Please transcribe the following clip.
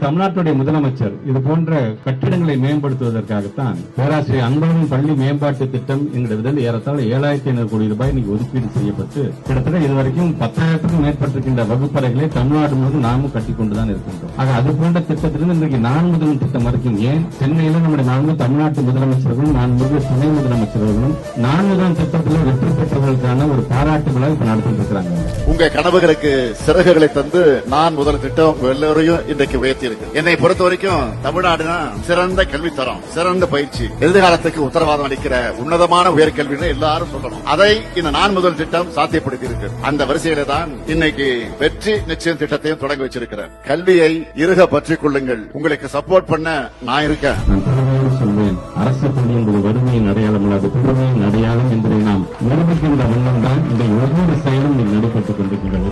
தமிழ்நாட்டுடைய முதலமைச்சர் இது போன்ற கட்டிடங்களை மேம்படுத்துவதற்காகத்தான் பேராசிரியர் அன்பழகன் பள்ளி மேம்பாட்டு திட்டம் என்கிறது ஏறத்தாழ 7,500 கோடி ரூபாய் இன்னைக்கு ஒதுக்கீடு செய்யப்பட்டு கிட்டத்தட்ட இதுவரைக்கும் 10,000க்கும் மேற்பட்டிருக்கின்ற வகுப்பறைகளை தமிழ்நாடு முழுவதும் நாமும் கட்டிக்கொண்டுதான் இருக்கின்றோம். ஆக அது போன்ற திட்டத்திலிருந்து இன்றைக்கு நான் முதல் திட்டம் வரைக்கும் ஏன் சென்னையில நம்முடைய நான்கு தமிழ்நாட்டு முதலமைச்சர்களும் நான்கு துணை முதலமைச்சர்களும் நான் முதல் திட்டத்தில் வெற்றி பெற்றவர்களுக்கான ஒரு பாராட்டு விழா இப்ப நடத்திட்டு இருக்கிறாங்க. உங்க கனவுகளுக்கு சிறகுகளை தந்து நான் முதல் திட்டம் எல்லோரையும் இன்றைக்கு உயர்த்தி இருக்கு. என்னை பொறுத்த வரைக்கும் தமிழ்நாடுனா சிறந்த கல்வித்தரம், சிறந்த பயிற்சி, எதிர்காலத்துக்கு உத்தரவாதம் அளிக்கிற உன்னதமான உயர்கல்வின்னு எல்லாரும் சொல்லணும். அதை இந்த நான் முதல் திட்டம் சாத்தியப்படுத்தி இருக்கு. அந்த வரிசையில தான் இன்னைக்கு வெற்றி நிச்சயம் திட்டத்தையும் தொடங்கி வச்சிருக்கிறேன். கல்வியை இறுக பற்றிக் கொள்ளுங்கள். உங்களுக்கு சப்போர்ட் பண்ண நான் இருக்கேன். சொல்வேன், அரசு பள்ளி என்பது வறுமையின் அடையாளம் அல்லது பெருமையின் அடையாளம் என்பதை நாம் நிரூபிக்கின்ற வண்ணம் தான் இந்த ஒவ்வொரு செயலும் நடைபெற்றுக் கொண்டிருக்கின்றது.